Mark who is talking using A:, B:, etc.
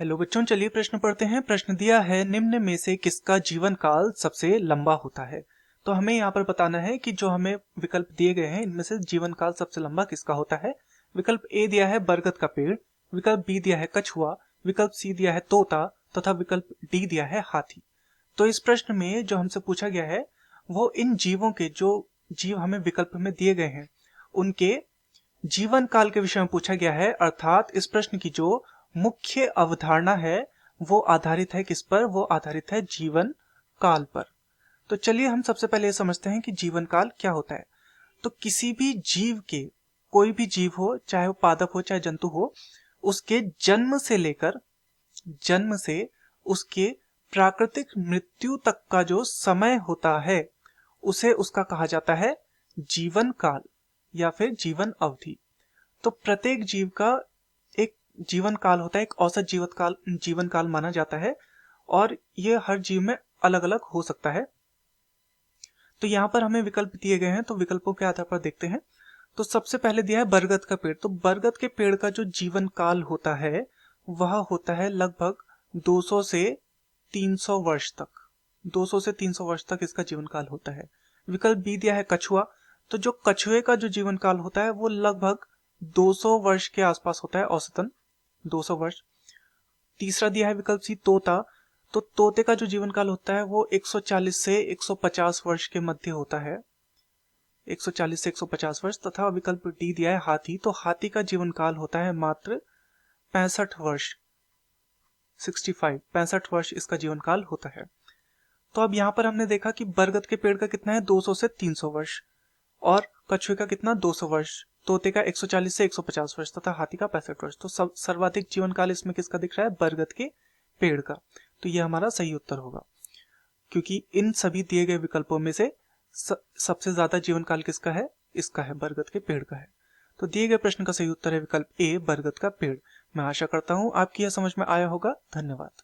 A: Hello बच्चों, चलिए प्रश्न पढ़ते हैं। प्रश्न दिया है, निम्न में से किसका जीवन काल सबसे लंबा होता है। तो हमें यहाँ पर बताना है कि जो हमें विकल्प दिए गए हैं इनमें से जीवन काल सबसे लंबा किसका होता है। विकल्प ए दिया है बरगद का पेड़, विकल्प बी दिया है कछुआ, विकल्प सी दिया है तोता तथा विकल्प डी दिया है हाथी। तो इस प्रश्न में जो हमसे पूछा गया है वो इन जीवों के, जो जीव हमें विकल्प में दिए गए हैं उनके जीवन काल के विषय में पूछा गया है। अर्थात इस प्रश्न की जो मुख्य अवधारणा है वो आधारित है किस पर, वो आधारित है जीवन काल पर। तो चलिए हम सबसे पहले ये समझते हैं कि जीवन काल क्या होता है। तो किसी भी जीव के, कोई भी जीव हो, चाहे वो पादप हो चाहे जंतु हो, उसके जन्म से उसके प्राकृतिक मृत्यु तक का जो समय होता है उसे उसका कहा जाता है जीवन काल या फिर जीवन अवधि। तो प्रत्येक जीव का एक जीवन काल होता है, एक औसत जीवन काल माना जाता है और ये हर जीव में अलग अलग हो सकता है। तो यहाँ पर हमें विकल्प दिए गए हैं, तो विकल्पों के आधार पर देखते हैं। तो सबसे पहले दिया है बरगद का पेड़। तो बरगद के पेड़ का जो जीवन काल होता है वह होता है लगभग 200 से 300 वर्ष तक। 200 से 300 वर्ष तक इसका जीवन काल होता है। विकल्प बी दिया है कछुआ। तो जो कछुए का जो जीवन काल होता है वो लगभग 200 वर्ष के आसपास होता है, औसतन 200 वर्ष। तीसरा दिया है विकल्प सी तोता। तो तोते का जो जीवन काल होता है वो 140 से 150 वर्ष के मध्य होता है, 140 से 150 वर्ष। तथा विकल्प डी दिया है हाथी। तो हाथी का जीवन काल होता है मात्र 65 वर्ष, 65 वर्ष इसका जीवन काल होता है। तो अब यहाँ पर हमने देखा कि बरगद के पेड़ का कितना है, 200 से 300 वर्ष, और कछुए का कितना, 200 वर्ष, तोते का 140 से 150 वर्ष तथा हाथी का 65 वर्ष। तो सब सर्वाधिक जीवन काल इसमें किसका दिख रहा है, बरगद के पेड़ का। तो यह हमारा सही उत्तर होगा, क्योंकि इन सभी दिए गए विकल्पों में से सबसे ज्यादा जीवन काल किसका है, इसका है, बरगद के पेड़ का है। तो दिए गए प्रश्न का सही उत्तर है विकल्प ए, बरगद का पेड़। मैं आशा करता हूं आपकी यह समझ में आया होगा। धन्यवाद।